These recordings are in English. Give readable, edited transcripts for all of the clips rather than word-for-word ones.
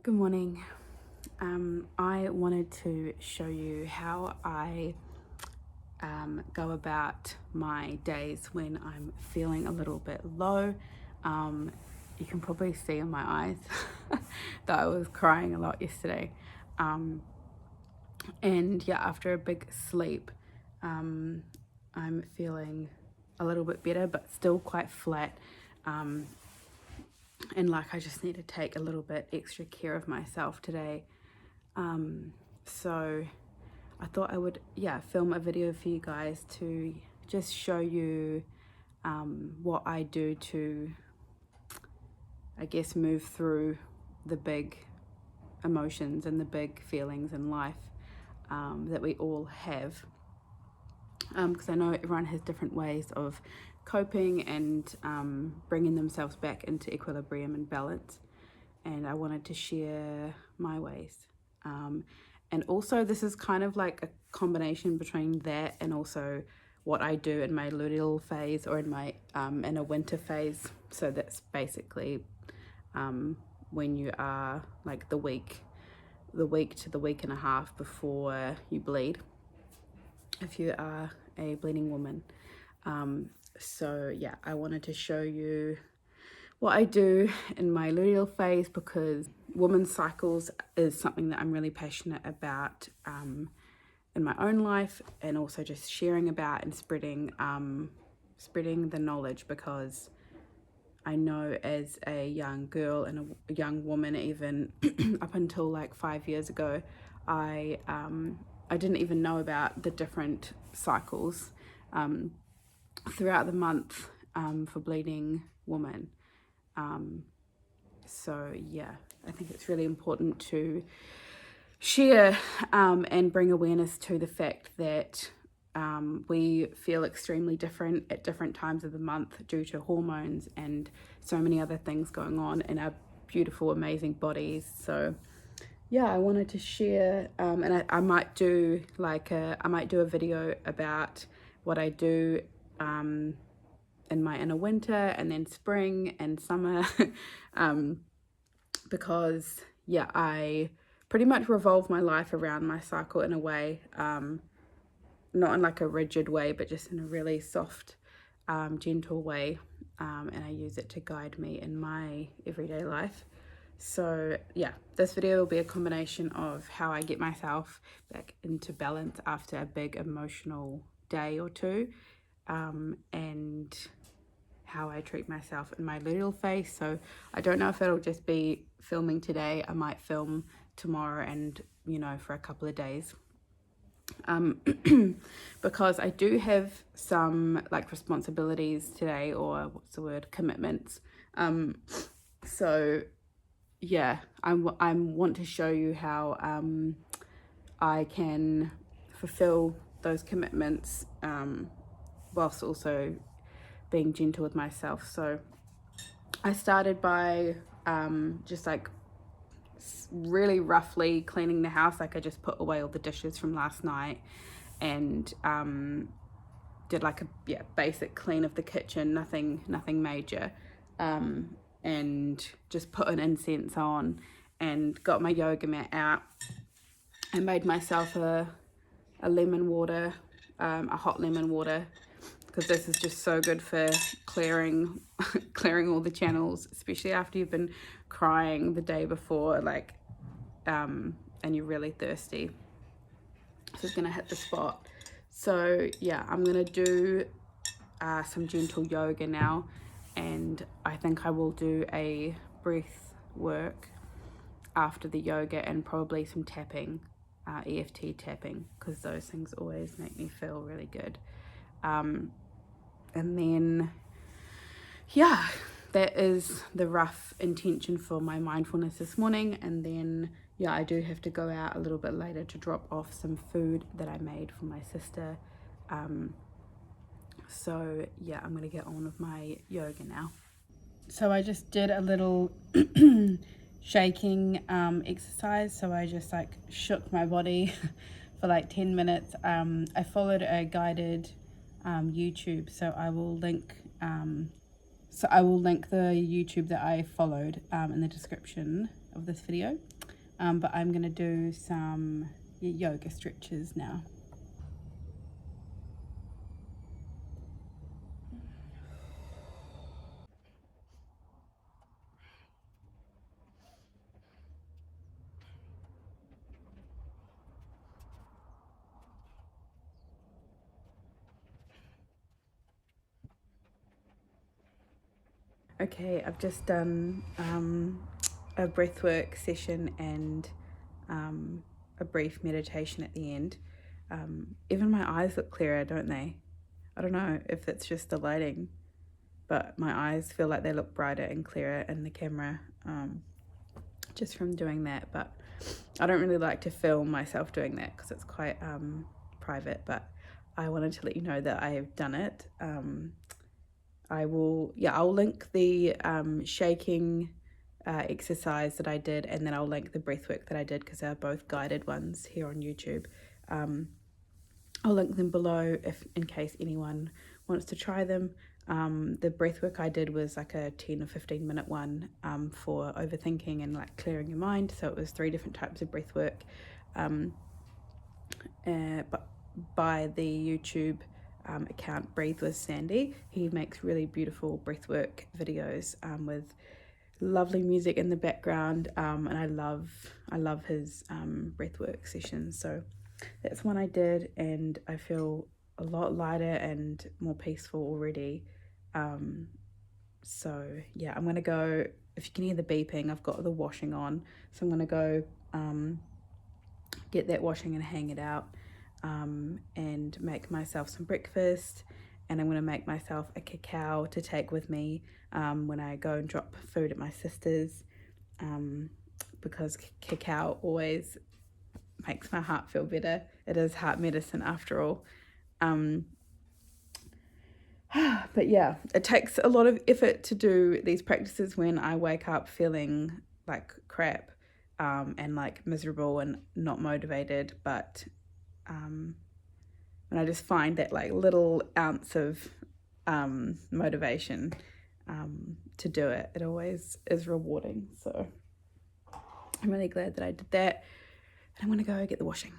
Good morning. I wanted to show you how I go about my days when I'm feeling a little bit low. You can probably see in my eyes that I was crying a lot yesterday. And yeah, after a big sleep, I'm feeling a little bit better, but still quite flat. And like I just need to take a little bit extra care of myself today. So I thought I would film a video for you guys to just show you what I do to, I guess, move through the big emotions and the big feelings in life that we all have, because I know everyone has different ways of coping and bringing themselves back into equilibrium and balance, and I wanted to share my ways. And also this is kind of like a combination between that and also what I do in my luteal phase or in my in a winter phase. So that's basically when you are like the week to the week and a half before you bleed, if you are a bleeding woman. So yeah, I wanted to show you what I do in my luteal phase, because women's cycles is something that I'm really passionate about in my own life, and also just sharing about and spreading the knowledge, because I know as a young girl and a young woman, even up until like 5 years ago, I didn't even know about the different cycles throughout the month for bleeding women. So yeah, I think it's really important to share and bring awareness to the fact that we feel extremely different at different times of the month due to hormones and so many other things going on in our beautiful, amazing bodies. So yeah, I wanted to share, and I might do a video about what I do in my inner winter and then spring and summer, because yeah, I pretty much revolve my life around my cycle in a way, not in like a rigid way, but just in a really soft, gentle way, and I use it to guide me in my everyday life. So yeah, this video will be a combination of how I get myself back into balance after a big emotional day or two, and how I treat myself in my luteal phase. So I don't know if it'll just be filming today. I might film tomorrow and, for a couple of days. Because I do have some like responsibilities today, or commitments. So yeah, I want to show you how I can fulfill those commitments whilst also being gentle with myself. So I started by just like really roughly cleaning the house. Like I just put away all the dishes from last night and did like a basic clean of the kitchen, nothing major, and just put an incense on and got my yoga mat out and made myself a lemon water, a hot lemon water, because this is just so good for clearing all the channels, especially after you've been crying the day before, like, and you're really thirsty. So it's gonna hit the spot. So yeah, I'm gonna do some gentle yoga now, and I think I will do a breath work after the yoga, and probably some tapping, EFT tapping, because those things always make me feel really good. And then yeah, that is the rough intention for my mindfulness this morning. And then yeah, I do have to go out a little bit later to drop off some food that I made for my sister. So yeah, I'm gonna get on with my yoga now. So I just did a little shaking exercise. So I just like shook my body for like 10 minutes. I followed a guided YouTube, so I will link the YouTube that I followed in the description of this video. but I'm gonna do some yoga stretches now. Okay, I've just done a breathwork session and a brief meditation at the end. Even my eyes look clearer, don't they? I don't know if that's just the lighting, but my eyes feel like they look brighter and clearer in the camera just from doing that. But I don't really like to film myself doing that because it's quite private, but I wanted to let you know that I have done it. I'll link the shaking exercise that I did, and then I'll link the breathwork that I did because they're both guided ones here on YouTube. I'll link them below in case anyone wants to try them. The breathwork I did was like a 10 or 15 minute one for overthinking and like clearing your mind. So it was 3 different types of breathwork. But by the YouTube account Breathe with Sandy. He makes really beautiful breathwork videos with lovely music in the background, and I love his breathwork sessions. So that's one I did, and I feel a lot lighter and more peaceful already. So yeah, I'm gonna go. If you can hear the beeping, I've got the washing on, so I'm gonna go get that washing and hang it out, and make myself some breakfast. And I'm going to make myself a cacao to take with me when I go and drop food at my sister's, because cacao always makes my heart feel better. It is heart medicine after all. But yeah, it takes a lot of effort to do these practices when I wake up feeling like crap, and like miserable and not motivated. But and I just find that like little ounce of motivation to do it, it always is rewarding. So I'm really glad that I did that, and I'm gonna go get the washing.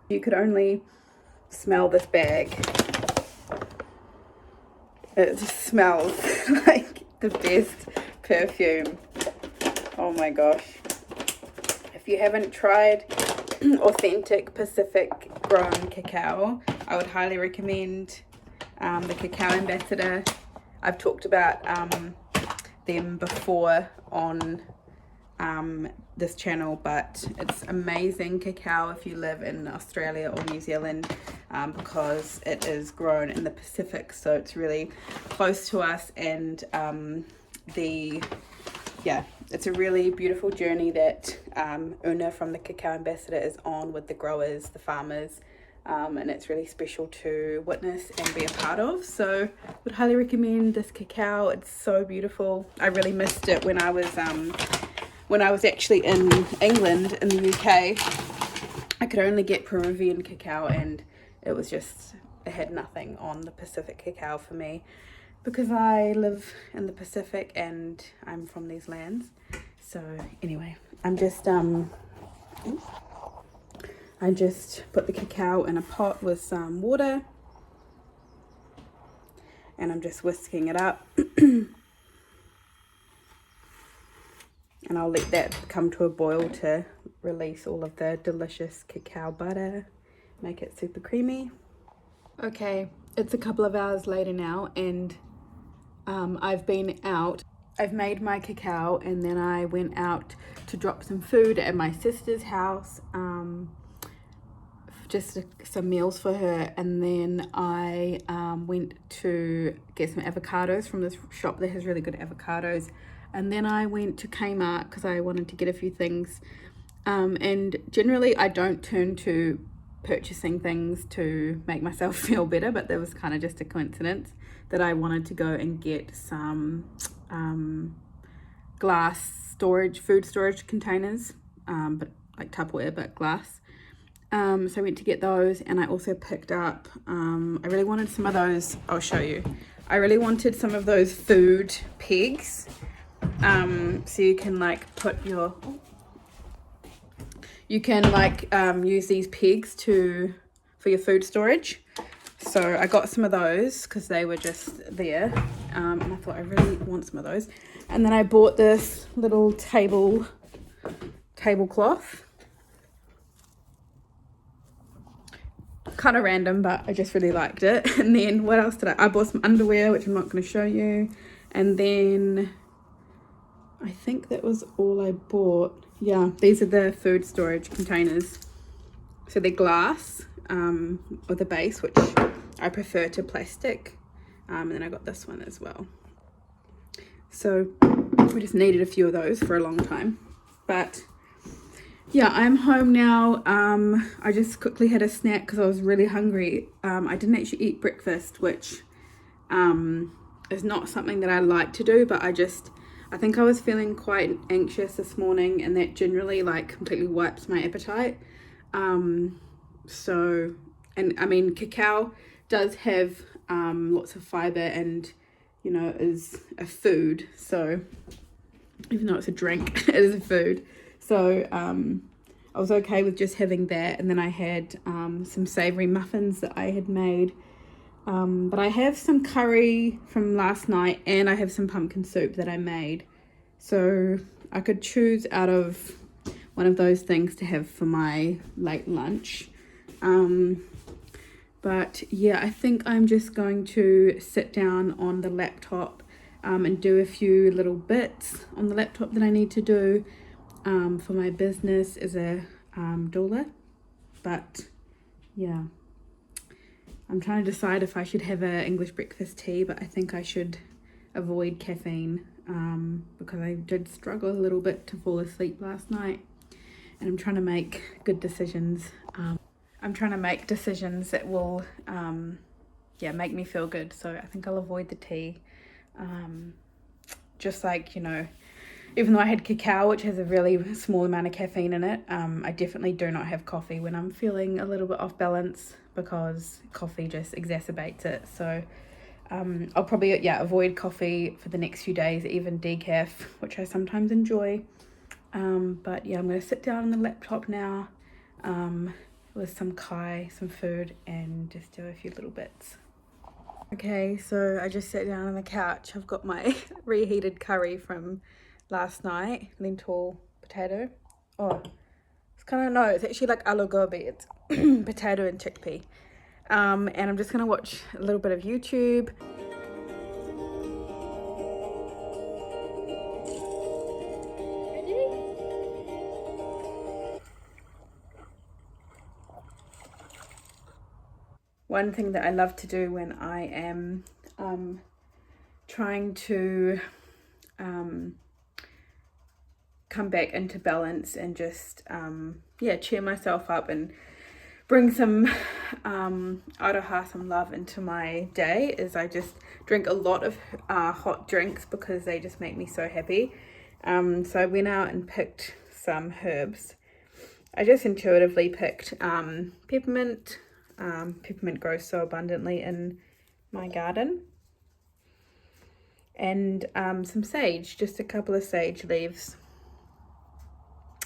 You could only smell this bag. It just smells like the best perfume. Oh my gosh. If you haven't tried authentic Pacific grown cacao, I would highly recommend the Cacao Ambassador. I've talked about them before on this channel, but it's amazing cacao if you live in Australia or New Zealand, because it is grown in the Pacific, so it's really close to us. And it's a really beautiful journey that Una from the Cacao Ambassador is on with the growers, the farmers, and it's really special to witness and be a part of. So I would highly recommend this cacao. It's so beautiful. I really missed it when I was actually in England, in the UK. I could only get Peruvian cacao, and it had nothing on the Pacific cacao for me, because I live in the Pacific and I'm from these lands. So anyway, I just put the cacao in a pot with some water, and I'm just whisking it up. And I'll let that come to a boil to release all of the delicious cacao butter, make it super creamy. Okay, it's a couple of hours later now, and I've been out. I've made my cacao, and then I went out to drop some food at my sister's house just some meals for her, and then I went to get some avocados from this shop that has really good avocados, and then I went to Kmart because I wanted to get a few things, and generally I don't turn to purchasing things to make myself feel better, but there was kind of just a coincidence that I wanted to go and get some glass food storage containers, but like Tupperware but glass. So I went to get those, and I also picked up, I really wanted some of those, I'll show you. I really wanted some of those food pegs, so you can like put your, use these pegs for your food storage. So I got some of those because they were just there, and I thought I really want some of those. And then I bought this little tablecloth. Kind of random, but I just really liked it. And then what else did I bought some underwear, which I'm not going to show you. And then I think that was all I bought. Yeah, these are the food storage containers. So they're glass, or the base, which I prefer to plastic. And then I got this one as well. So we just needed a few of those for a long time. But yeah, I'm home now. I just quickly had a snack because I was really hungry. I didn't actually eat breakfast, which is not something that I like to do, but I think I was feeling quite anxious this morning, and that generally like completely wipes my appetite. So, and I mean, cacao does have lots of fiber and, you know, is a food. So even though it's a drink, it is a food. So I was okay with just having that, and then I had some savoury muffins that I had made. But I have some curry from last night, and I have some pumpkin soup that I made. So I could choose out of one of those things to have for my late lunch. But yeah, I think I'm just going to sit down on the laptop and do a few little bits on the laptop that I need to do for my business as a doula. But yeah, I'm trying to decide if I should have an English breakfast tea, but I think I should avoid caffeine because I did struggle a little bit to fall asleep last night, and I'm trying to make good decisions. I'm trying to make decisions that will make me feel good. So I think I'll avoid the tea. Just like, you know, even though I had cacao, which has a really small amount of caffeine in it, I definitely do not have coffee when I'm feeling a little bit off balance, because coffee just exacerbates it. So I'll probably avoid coffee for the next few days, even decaf, which I sometimes enjoy. But yeah, I'm going to sit down on the laptop now with some some food, and just do a few little bits. Okay, so I just sat down on the couch. I've got my reheated curry from last night, lentil potato. Oh, it's kind of, no, it's actually like aloo gobi. It's potato and chickpea. And I'm just gonna watch a little bit of YouTube. One thing that I love to do when I am trying to come back into balance and just cheer myself up and bring some aroha, some love into my day, is I just drink a lot of hot drinks because they just make me so happy. So I went out and picked some herbs. I just intuitively picked peppermint. Peppermint grows so abundantly in my garden. And some sage, just a couple of sage leaves.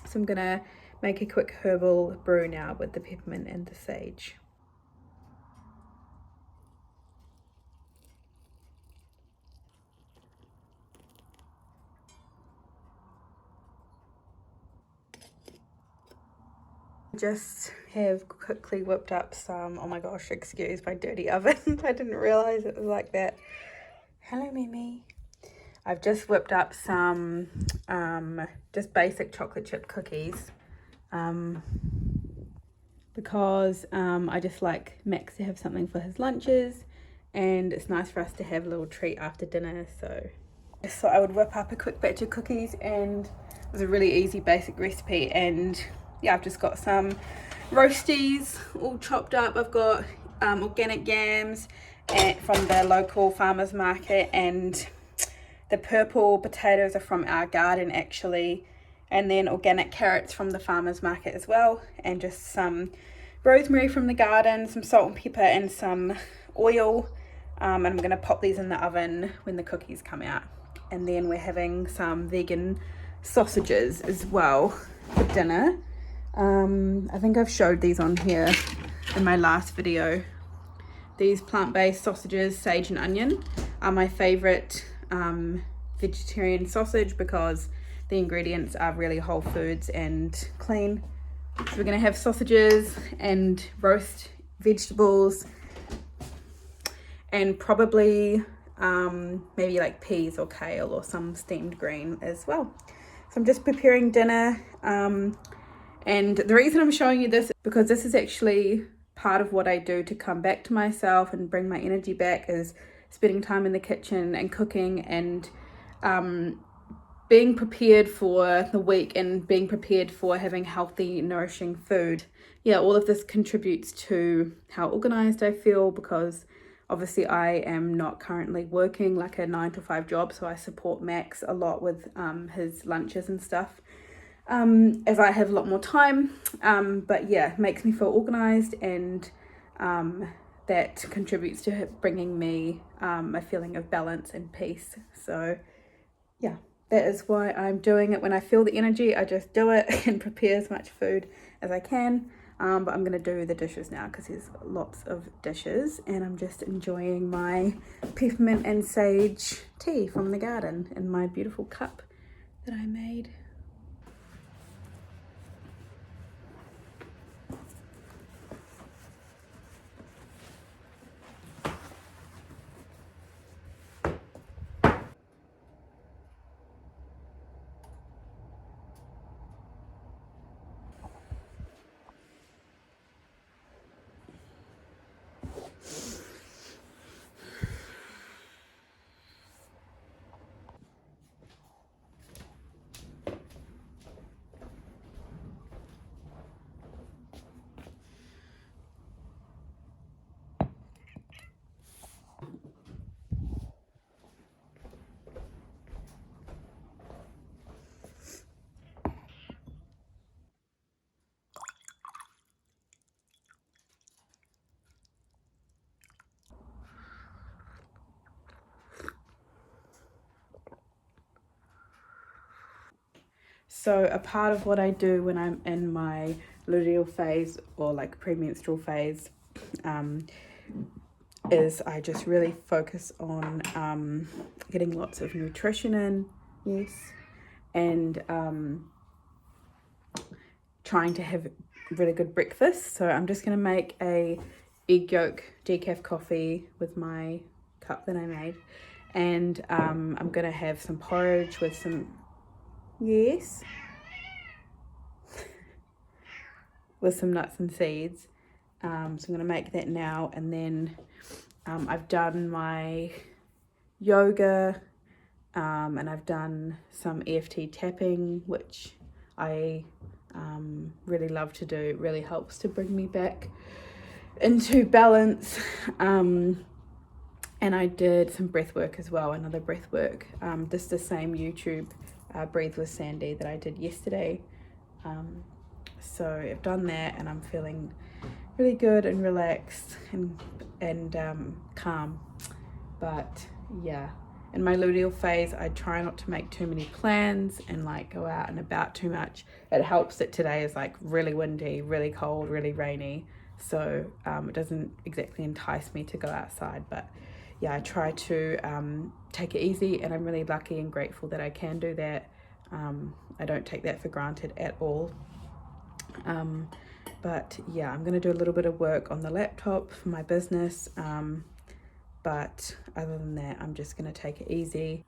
So I'm gonna make a quick herbal brew now with the peppermint and the sage. Just have quickly whipped up some, oh my gosh, excuse my dirty oven. I didn't realize it was like that. Hello, Mimi. I've just whipped up some just basic chocolate chip cookies. because I just like Max to have something for his lunches, and it's nice for us to have a little treat after dinner. So I would whip up a quick batch of cookies, and it was a really easy basic recipe. And yeah, I've just got some roasties all chopped up. I've got organic yams from the local farmers market, and the purple potatoes are from our garden actually, and then organic carrots from the farmers market as well, and just some rosemary from the garden, some salt and pepper, and some oil. And I'm going to pop these in the oven when the cookies come out. And then we're having some vegan sausages as well for dinner. I think I've showed these on here in my last video. These plant-based sausages, sage and onion, are my favorite vegetarian sausage because the ingredients are really whole foods and clean. So we're going to have sausages and roast vegetables, and probably maybe like peas or kale or some steamed green as well. So I'm just preparing dinner, and the reason I'm showing you this is because this is actually part of what I do to come back to myself and bring my energy back, is spending time in the kitchen and cooking, and being prepared for the week and being prepared for having healthy, nourishing food. Yeah, all of this contributes to how organized I feel, because obviously I am not currently working like a 9-to-5 job, so I support Max a lot with his lunches and stuff, as I have a lot more time. But yeah, it makes me feel organized, and that contributes to bringing me a feeling of balance and peace. So yeah, that is why I'm doing it. When I feel the energy, I just do it and prepare as much food as I can. But I'm going to do the dishes now because there's lots of dishes, and I'm just enjoying my peppermint and sage tea from the garden in my beautiful cup that I made. So a part of what I do when I'm in my luteal phase or like premenstrual phase is I just really focus on getting lots of nutrition in, yes, and trying to have really good breakfast. So I'm just going to make a egg yolk decaf coffee with my cup that I made, and I'm going to have some porridge with some, yes, with some nuts and seeds. So I'm going to make that now, and then I've done my yoga, and I've done some EFT tapping, which I really love to do. It really helps to bring me back into balance. And I did some breath work as well, another breath work, just the same YouTube Breathe with Sandy that I did yesterday. So I've done that, and I'm feeling really good and relaxed and calm. But yeah, in my luteal phase, I try not to make too many plans and like go out and about too much. It helps that today is like really windy, really cold, really rainy, so it doesn't exactly entice me to go outside. But yeah, I try to take it easy, and I'm really lucky and grateful that I can do that. I don't take that for granted at all. But yeah, I'm going to do a little bit of work on the laptop for my business, but other than that, I'm just going to take it easy.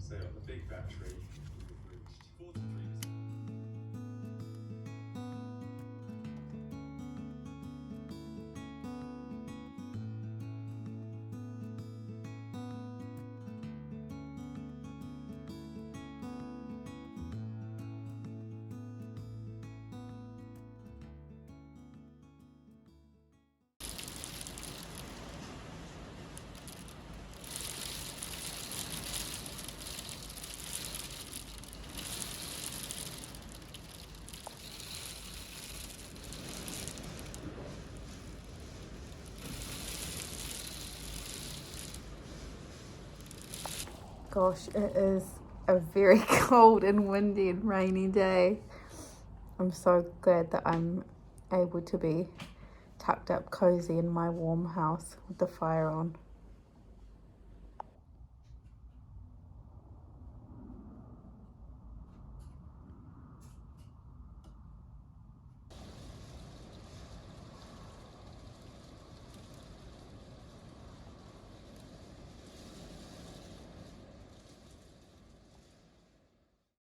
So the big battery we've reached 43%. Gosh, it is a very cold and windy and rainy day. I'm so glad that I'm able to be tucked up cozy in my warm house with the fire on.